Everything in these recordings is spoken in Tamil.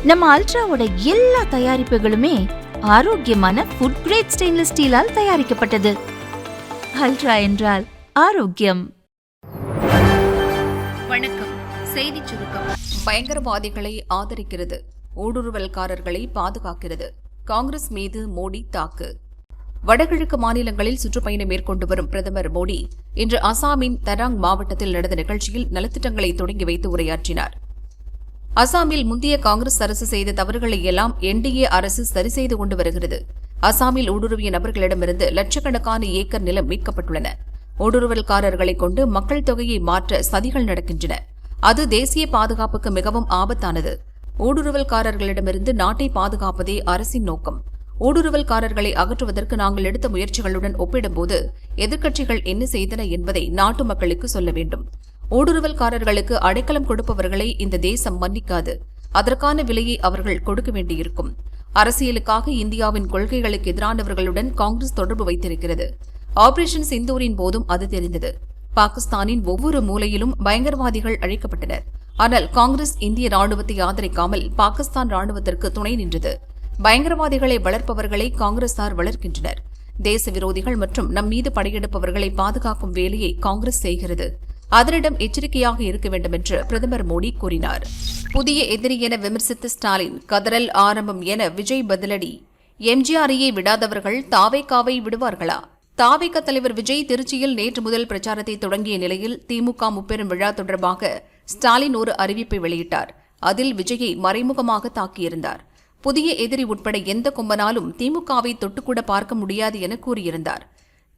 நம்ம அல்ட்ராவோட எல்லா தயாரிப்புகளுமே ஆரோக்கியமான ஃபுட் கிரேட் ஸ்டெயின்லெஸ் ஸ்டீலால் தயாரிக்கப்பட்டது. அல்ட்ரா என்றால் ஆரோக்கியம். வணக்கம். செய்தி சுருக்கம். பயங்கரவாதிகளை ஆதரிக்கிறது, ஊடுருவல்காரர்களை பாதுகாக்கிறது. காங்கிரஸ் மீது மோடி தாக்கு. வடகிழக்கு மாநிலங்களில் சுற்றுப்பயணம் மேற்கொண்டு வரும் பிரதமர் மோடி இன்று அசாமின் தராங் மாவட்டத்தில் நடந்த நிகழ்ச்சியில் நலத்திட்டங்களை தொடங்கி வைத்து உரையாற்றினார். அசாமில் முந்தைய காங்கிரஸ் அரசு செய்த தவறுகளை எல்லாம் என்டிஏ அரசு சரி செய்து கொண்டு வருகிறது. அசாமில் ஊடுருவிய நபர்களிடமிருந்து லட்சக்கணக்கான ஏக்கர் நிலம் மீட்கப்பட்டுள்ளன. ஊடுருவல்காரர்களை கொண்டு மக்கள் தொகையை மாற்ற சதிகள் நடக்கின்றன. அது தேசிய பாதுகாப்புக்கு மிகவும் ஆபத்தானது. ஊடுருவல்காரர்களிடமிருந்து நாட்டை பாதுகாப்பதே அரசின் நோக்கம். ஊடுருவல்காரர்களை அகற்றுவதற்கு நாங்கள் எடுத்த முயற்சிகளுடன் ஒப்பிடும்போது எதிர்க்கட்சிகள் என்ன செய்தன என்பதை நாட்டு மக்களுக்கு சொல்ல வேண்டும். ஊடுருவல்காரர்களுக்கு அடைக்கலம் கொடுப்பவர்களை இந்த தேசம் மன்னிக்காது. அதற்கான விலையை அவர்கள் கொடுக்க வேண்டியிருக்கும். அரசியலுக்காக இந்தியாவின் கொள்கைகளுக்கு எதிரானவர்களுடன் காங்கிரஸ் தொடர்பு வைத்திருக்கிறது. ஆபரேஷன் சிந்தூரின் போதும் அது தெரிந்தது. பாகிஸ்தானின் ஒவ்வொரு மூலையிலும் பயங்கரவாதிகள் அழைக்கப்பட்டனர். ஆனால் காங்கிரஸ் இந்திய ராணுவத்தை ஆதரிக்காமல் பாகிஸ்தான் ராணுவத்திற்கு துணை நின்றது. பயங்கரவாதிகளை வளர்ப்பவர்களை காங்கிரசார் வளர்க்கின்றனர். தேச விரோதிகள் மற்றும் நம் மீது படையெடுப்பவர்களை பாதுகாக்கும் வேலையை காங்கிரஸ் செய்கிறது. அதனிடம் எச்சரிக்கையாக இருக்க வேண்டும் என்று பிரதமர் மோடி கூறினார். புதிய எதிரி என விமர்சித்த ஸ்டாலின் கதறல் ஆரம்பம் என விஜய் பதிலடி. எம்ஜிஆரையே விடாதவர்கள் தாவேகாவை விடுவார்களா? தாவேகா தலைவர் விஜய் திருச்சியில் நேற்று முதல் பிரச்சாரத்தை தொடங்கிய நிலையில் திமுக முப்பெரும் விழா தொடர்பாக ஸ்டாலின் ஒரு அறிவிப்பை வெளியிட்டார். அதில் விஜயை மறைமுகமாக தாக்கியிருந்தார். புதிய எதிரி உட்பட எந்த கொம்பனாலும் திமுகவை தொட்டுக்கூட பார்க்க முடியாது என கூறியிருந்தார்.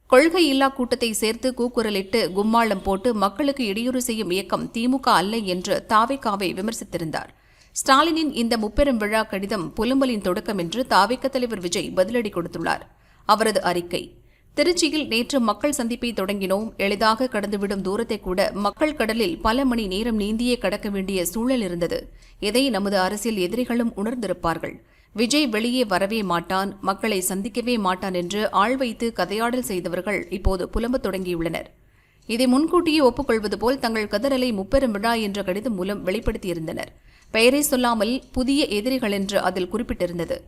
கொள்கை இல்லா கூட்டத்தை சேர்த்து கூக்குரலிட்டு கும்மாளம் போட்டு மக்களுக்கு இடையூறு செய்யும் இயக்கம் திமுக அல்ல என்று தாவேகாவை விமர்சித்திருந்தார். ஸ்டாலினின் இந்த முப்பெரும் விழா கடிதம் புலம்பலின் தொடக்கம் என்று தாவேக தலைவர் விஜய் பதிலடி கொடுத்துள்ளார். அவரது அறிக்கை: திருச்சியில் நேற்று மக்கள் சந்திப்பை தொடங்கினோம். எளிதாக கடந்துவிடும் தூரத்தை கூட மக்கள் கடலில் பல மணி நேரம் நீந்தியே கடக்க வேண்டிய சூழல் இருந்தது. இதை நமது அரசியல் எதிரிகளும் உணர்ந்திருப்பார்கள். விஜய் வெளியே வரவே மாட்டான், மக்களை சந்திக்கவே மாட்டான் என்று ஆள் வைத்து கதையாடல் செய்தவர்கள் இப்போது புலம்பத் தொடங்கியுள்ளனர். இதை முன்கூட்டியே ஒப்புக்கொள்வது போல் தங்கள் கதறலை முப்பெரும் விழா என்ற கடிதம் மூலம் வெளிப்படுத்தியிருந்தனர். பெயரை சொல்லாமல் புதிய எதிரிகள் என்று அதில் குறிப்பிட்டிருந்தது.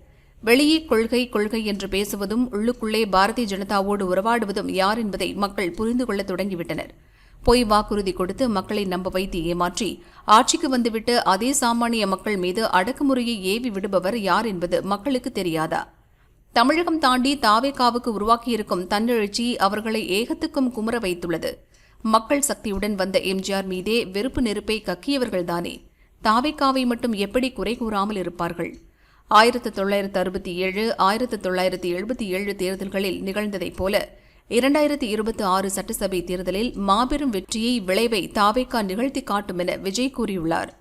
வெளியே கொள்கை கொள்கை என்று பேசுவதும் உள்ளுக்குள்ளே பாரதிய ஜனதாவோடு உறவாடுவதும் யார் என்பதை மக்கள் புரிந்து கொள்ள தொடங்கிவிட்டனர். பொய் வாக்குறுதி கொடுத்து மக்களை நம்ப வைத்து ஏமாற்றி ஆட்சிக்கு வந்துவிட்டு அதே சாமானிய மக்கள் மீது அடக்குமுறையை ஏவி விடுபவர் யார் என்பது மக்களுக்கு தெரியாதா? தமிழகம் தாண்டி தாவேகாவுக்கு உருவாக்கியிருக்கும் தன்னெழுச்சி அவர்களை ஏகத்துக்கும் குமர வைத்துள்ளது. மக்கள் சக்தியுடன் வந்த எம்ஜிஆர் மீதே வெறுப்பு நெருப்பை கக்கியவர்கள்தானே தாவேகாவை மட்டும் எப்படி குறை கூறாமல் இருப்பார்கள்? 1967, 1977 தேர்தல்களில் நிகழ்ந்ததைப் போல 2026 சட்டசபை தேர்தலில் மாபெரும் வெற்றியை விளைவை தாவேகா நிகழ்த்தி காட்டும் என விஜய் கூறியுள்ளார்.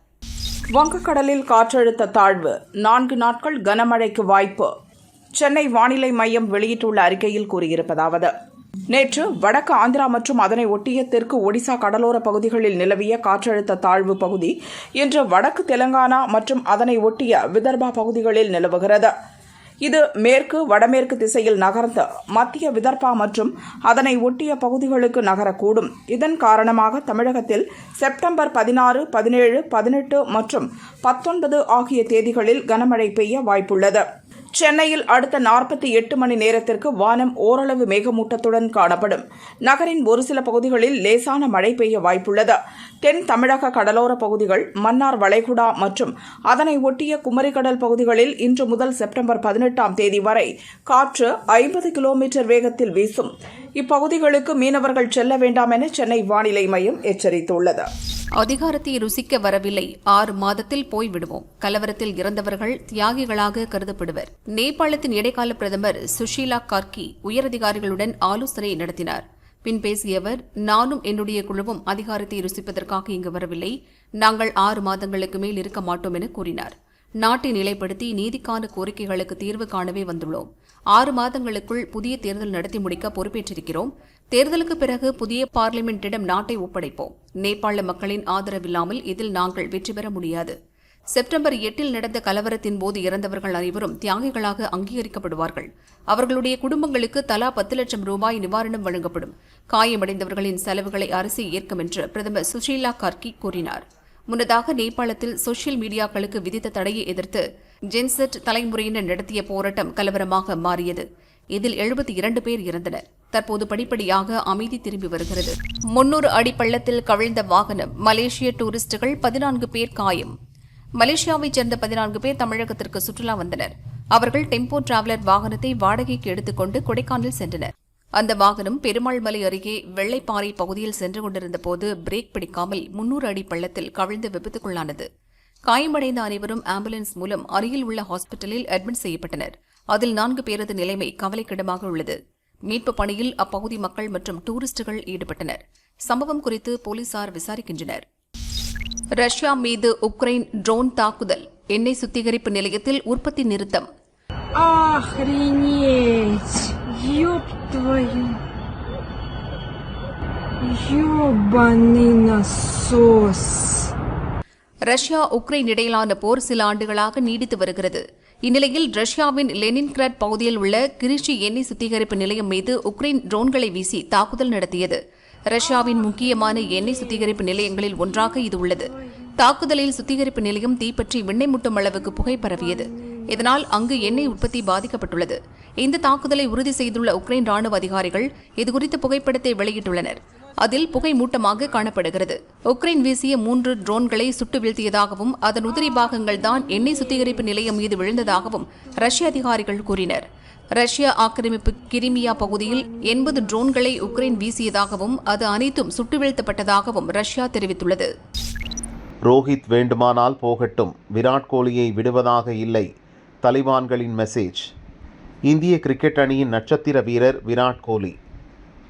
வங்கக்கடலில் காற்றழுத்த தாழ்வு, 4 நாட்கள் கனமழைக்கு வாய்ப்பு. சென்னை வானிலை மையம் வெளியிட்டுள்ள அறிக்கையில் கூறியிருப்பதாவது: நேற்று வடக்கு ஆந்திரா மற்றும் அதனை ஒட்டிய தெற்கு ஒடிசா கடலோர பகுதிகளில் நிலவிய காற்றழுத்த தாழ்வு பகுதி இன்று வடக்கு தெலங்கானா மற்றும் அதனை ஒட்டிய விதர்பா பகுதிகளில் நிலவுகிறது. இது மேற்கு வடமேற்கு திசையில் நகர்ந்து மத்திய விதர்பா மற்றும் அதனை ஒட்டிய பகுதிகளுக்கு நகரக்கூடும். இதன் காரணமாக தமிழகத்தில் செப்டம்பர் 16, 17, 18 மற்றும் 19 ஆகிய தேதிகளில் கனமழை பெய்ய வாய்ப்புள்ளது. சென்னையில் அடுத்த 48 மணி நேரத்திற்கு வானம் ஓரளவு மேகமூட்டத்துடன் காணப்படும். நகரின் ஒரு சில பகுதிகளில் லேசான மழை பெய்ய வாய்ப்புள்ளது. தென் தமிழக கடலோர பகுதிகள், மன்னார் வளைகுடா மற்றும் அதனை ஒட்டிய குமரிக்கடல் பகுதிகளில் இன்று முதல் செப்டம்பர் 18ஆம் தேதி வரை காற்று 50 கிலோமீட்டர் வேகத்தில் வீசும். இப்பகுதிகளுக்கு மீனவர்கள் செல்ல வேண்டாம் என சென்னை வானிலை மையம் எச்சரித்துள்ளது. அதிகாரத்தை ருசிக்க வரவில்லை, 6 மாதத்தில் போய்விடுவோம். கலவரத்தில் இறந்தவர்கள் தியாகிகளாக கருதப்படுவர். நேபாளத்தின் இடைக்கால பிரதமர் சுஷீலா கார்கி உயரதிகாரிகளுடன் ஆலோசனை நடத்தினார். பின் பேசிய அவர், நானும் என்னுடைய குழுவும் அதிகாரத்தை ருசிப்பதற்காக இங்கு வரவில்லை. நாங்கள் 6 மாதங்களுக்கு மேல் இருக்க மாட்டோம் என கூறினார். நாட்டை நிலைப்படுத்தி நீதிக்கான கோரிக்கைகளுக்கு தீர்வு காணவே வந்துள்ளோம். 6 மாதங்களுக்குள் புதிய தேர்தல் நடத்தி முடிக்க பொறுப்பேற்றிருக்கிறோம். தேர்தலுக்கு பிறகு புதிய பார்லிமெண்டிடம் நாட்டை ஒப்படைப்போம். நேபாள மக்களின் ஆதரவில்லாமல் இதில் நாங்கள் வெற்றி பெற முடியாது. செப்டம்பர் 8 நடந்த கலவரத்தின் போது இறந்தவர்கள் அனைவரும் தியாகிகளாக அங்கீகரிக்கப்படுவார்கள். அவர்களுடைய குடும்பங்களுக்கு தலா 10 லட்சம் ரூபாய் நிவாரணம் வழங்கப்படும். காயமடைந்தவர்களின் செலவுகளை அரசு ஏற்கும் என்று பிரதமர் சுஷீலா கார்கி கூறினார். முன்னதாக நேபாளத்தில் சோசியல் மீடியாக்களுக்கு விதித்த தடையை எதிர்த்து ஜென்செட் தலைமுறையினர் நடத்திய போராட்டம் கலவரமாக மாறியது. இதில் 72 பேர் இறந்தனர். தற்போது படிப்படியாக அமைதி திரும்பி வருகிறது. 300 அடி பள்ளத்தில் கவிழ்ந்த வாகனம், மலேசிய டூரிஸ்டுகள் 14 பேர் காயம். மலேசியாவைச் சேர்ந்த 14 பேர் தமிழகத்திற்கு சுற்றுலா வந்தனர். அவர்கள் டெம்போ டிராவலர் வாகனத்தை வாடகைக்கு எடுத்துக்கொண்டு கொடைக்கானல் சென்றனர். அந்த வாகனம் பெருமாள் மலை அருகே வெள்ளைப்பாறை பகுதியில் சென்று கொண்டிருந்த போது பிரேக் பிடிக்காமல் 300 அடி பள்ளத்தில் கவிழ்ந்து விபத்துக்குள்ளானது. காயமடைந்த அனைவரும் ஆம்புலன்ஸ் மூலம் அருகில் உள்ள ஹாஸ்பிட்டலில் அட்மிட் செய்யப்பட்டனர். அதில் 4 பேரது நிலைமை கவலைக்கிடமாக உள்ளது. மீட்பு பணியில் அப்பகுதி மக்கள் மற்றும் டூரிஸ்டுகள் ஈடுபட்டனர். சம்பவம் குறித்து போலீசார் விசாரிக்கின்றனர். ரஷ்யா மீது உக்ரைன் ட்ரோன் தாக்குதல், எண்ணெய் சுத்திகரிப்பு நிலையத்தில் உற்பத்தி நிறுத்தம். Охренеть! Ёб твою! Ёбаный насос! ரஷ்யா உக்ரைன் இடையிலான போர் சில ஆண்டுகளாக நீடித்து வருகிறது. இந்நிலையில் ரஷ்யாவின் லெனின்கிராட் பகுதியில் உள்ள கிரிஷி எண்ணெய் சுத்திகரிப்பு நிலையம் மீது உக்ரைன் ட்ரோன்களை வீசி தாக்குதல் நடத்தியது. ரஷ்யாவின் முக்கியமான எண்ணெய் சுத்திகரிப்பு நிலையங்களில் ஒன்றாக இது உள்ளது. தாக்குதலில் சுத்திகரிப்பு நிலையம் தீப்பற்றி விண்ணை முட்டும் அளவுக்கு புகை பரவியது. இதனால் அங்கு எண்ணெய் உற்பத்தி பாதிக்கப்பட்டுள்ளது. இந்த தாக்குதலை உறுதி செய்துள்ள உக்ரைன் ராணுவ அதிகாரிகள் இதுகுறித்த புகைப்படத்தை வெளியிட்டுள்ளனர். அதில் புகை மூட்டமாக காணப்படுகிறது. உக்ரைன் வீசிய 3 ட்ரோன்களை சுட்டு வீழ்த்தியதாகவும் அதன் உதிரி பாகங்கள் தான் எண்ணெய் சுத்திகரிப்பு நிலையம் மீது விழுந்ததாகவும் ரஷ்ய அதிகாரிகள் கூறினர். ரஷ்ய ஆக்கிரமிப்பு கிரிமியா பகுதியில் 80 ட்ரோன்களை உக்ரைன் வீசியதாகவும் அது அனைத்தும் சுட்டு வீழ்த்தப்பட்டதாகவும் ரஷ்யா தெரிவித்துள்ளது. ரோஹித் வேண்டுமானால் போகட்டும், விராட் கோலியை விடுவதாக இல்லை, தலிபான்களின் மெசேஜ். இந்திய கிரிக்கெட் அணியின் நட்சத்திர வீரர் விராட் கோலி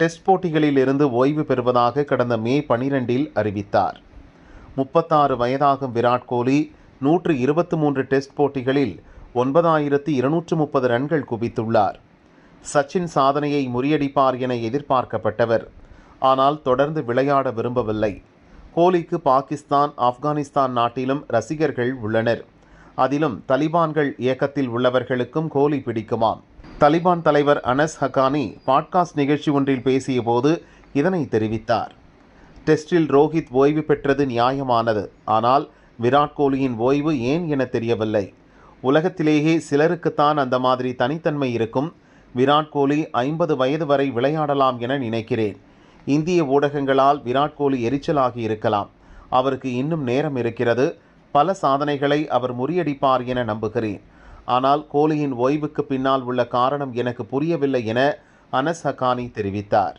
டெஸ்ட் போட்டிகளில் இருந்து ஓய்வு பெறுவதாக கடந்த மே 12இல் அறிவித்தார். 36 வயதாகும் விராட் கோலி 123 டெஸ்ட் போட்டிகளில் 9230 ரன்கள் குவித்துள்ளார். சச்சின் சாதனையை முறியடிப்பார் என எதிர்பார்க்கப்பட்டவர். ஆனால் தொடர்ந்து விளையாட விரும்பவில்லை. கோலிக்கு பாகிஸ்தான், ஆப்கானிஸ்தான் நாட்டிலும் ரசிகர்கள் உள்ளனர். அதிலும் தலிபான்கள் இயக்கத்தில் உள்ளவர்களுக்கும் கோலி பிடிக்குமாம். தலிபான் தலைவர் அனஸ் ஹக்கானி பாட்காஸ்ட் நிகழ்ச்சி ஒன்றில் பேசியபோது இதனை தெரிவித்தார். டெஸ்டில் ரோஹித் ஓய்வு பெற்றது நியாயமானது. ஆனால் விராட் கோலியின் ஓய்வு ஏன் என தெரியவில்லை. உலகத்திலேயே சிலருக்குத்தான் அந்த மாதிரி தனித்தன்மை இருக்கும். விராட் கோலி 50 வயது வரை விளையாடலாம் என நினைக்கிறேன். இந்திய ஊடகங்களால் விராட் கோலி எரிச்சலாகி இருக்கலாம். அவருக்கு இன்னும் நேரம் இருக்கிறது. பல சாதனைகளை அவர் முறியடிப்பார் என நம்புகிறேன். ஆனால் கோலியின் ஓய்வுக்கு பின்னால் உள்ள காரணம் எனக்கு புரியவில்லை என அனஸ் ஹக்கானி தெரிவித்தார்.